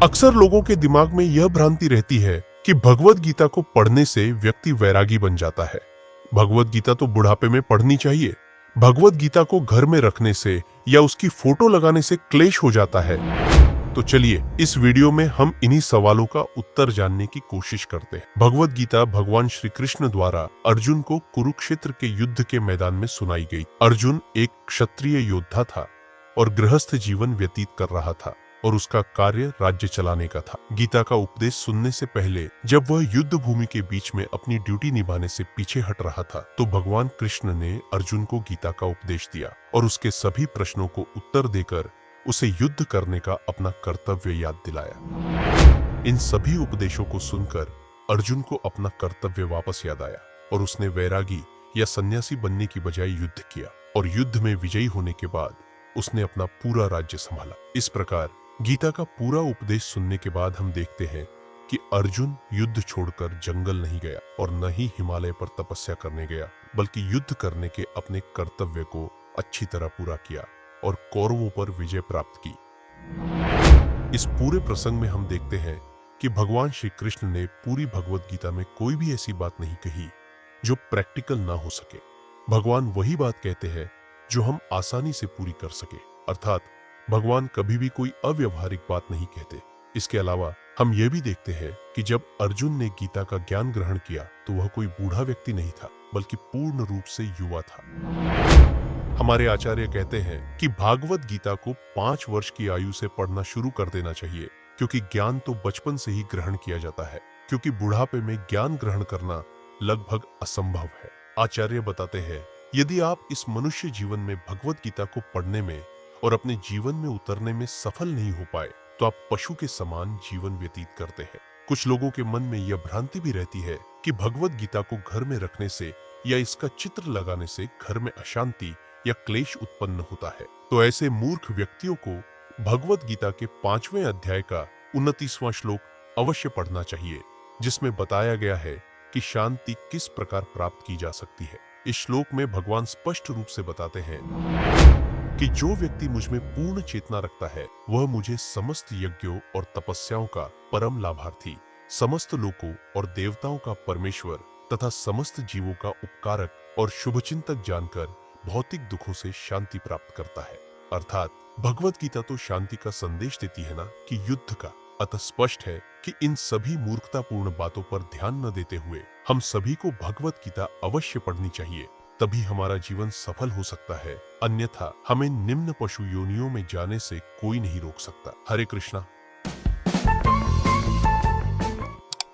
अक्सर लोगों के दिमाग में यह भ्रांति रहती है कि भगवत गीता को पढ़ने से व्यक्ति वैरागी बन जाता है। भगवत गीता तो बुढ़ापे में पढ़नी चाहिए। भगवत गीता को घर में रखने से या उसकी फोटो लगाने से क्लेश हो जाता है। तो चलिए इस वीडियो में हम इन्हीं सवालों का उत्तर जानने की कोशिश करते हैं। भगवत गीता भगवान श्री कृष्ण द्वारा अर्जुन को कुरुक्षेत्र के युद्ध के मैदान में सुनाई गई। अर्जुन एक क्षत्रिय योद्धा था और गृहस्थ जीवन व्यतीत कर रहा था और उसका कार्य राज्य चलाने का था। गीता का उपदेश सुनने से पहले जब वह युद्ध भूमि के बीच में अपनी ड्यूटी निभाने से पीछे हट रहा था तो भगवान कृष्ण ने अर्जुन को गीता का उपदेश दिया और उसके सभी प्रश्नों को उत्तर देकर उसे युद्ध करने का अपना कर्तव्य याद दिलाया। इन सभी उपदेशों को सुनकर अर्जुन को अपना कर्तव्य वापस याद आया और उसने वैरागी या सन्यासी बनने की बजाय युद्ध किया और युद्ध में विजयी होने के बाद उसने अपना पूरा राज्य संभाला। इस प्रकार गीता का पूरा उपदेश सुनने के बाद हम देखते हैं कि अर्जुन युद्ध छोड़कर जंगल नहीं गया और न ही हिमालय पर तपस्या करने गया, बल्कि युद्ध करने के अपने कर्तव्य को अच्छी तरह पूरा किया और कौरवों पर विजय प्राप्त की। इस पूरे प्रसंग में हम देखते हैं कि भगवान श्री कृष्ण ने पूरी भगवत गीता में कोई भी ऐसी बात नहीं कही जो प्रैक्टिकल ना हो सके। भगवान वही बात कहते हैं जो हम आसानी से पूरी कर सके, अर्थात भगवान कभी भी कोई अव्यवहारिक बात नहीं कहते। इसके अलावा हम यह भी देखते हैं कि जब अर्जुन ने गीता का ज्ञान ग्रहण किया तो वह कोई बूढ़ा व्यक्ति नहीं था, बल्कि पूर्ण रूप से युवा था। हमारे आचार्य कहते हैं कि भागवत गीता को 5 वर्ष की आयु से पढ़ना शुरू कर देना चाहिए, क्योंकि ज्ञान तो बचपन से ही ग्रहण किया जाता है, क्योंकि बुढ़ापे में ज्ञान ग्रहण करना लगभग असंभव है। आचार्य बताते हैं, यदि आप इस मनुष्य जीवन में भगवत गीता को पढ़ने में और अपने जीवन में उतरने में सफल नहीं हो पाए तो आप पशु के समान जीवन व्यतीत करते हैं। कुछ लोगों के मन में यह भ्रांति भी रहती है कि भगवत गीता को घर में रखने से या इसका चित्र लगाने से घर में अशांति या क्लेश उत्पन्न होता है। तो ऐसे मूर्ख व्यक्तियों को भगवत गीता के 5वें अध्याय का 29वां श्लोक अवश्य पढ़ना चाहिए, जिसमें बताया गया है कि शांति किस प्रकार प्राप्त की जा सकती है। इस श्लोक में भगवान स्पष्ट रूप से बताते हैं कि जो व्यक्ति मुझ में पूर्ण चेतना रखता है वह मुझे समस्त यज्ञों और तपस्याओं का परम लाभार्थी, समस्त लोकों और देवताओं का परमेश्वर तथा समस्त जीवों का उपकारक और शुभचिंतक जानकर भौतिक दुखों से शांति प्राप्त करता है। अर्थात भगवत गीता तो शांति का संदेश देती है ना कि युद्ध का। अतः स्पष्ट है कि इन सभी मूर्खतापूर्ण बातों पर ध्यान न देते हुए हम सभी को भगवत गीता अवश्य पढ़नी चाहिए, तभी हमारा जीवन सफल हो सकता है। अन्यथा हमें निम्न पशु योनियों में जाने से कोई नहीं रोक सकता। हरे कृष्णा।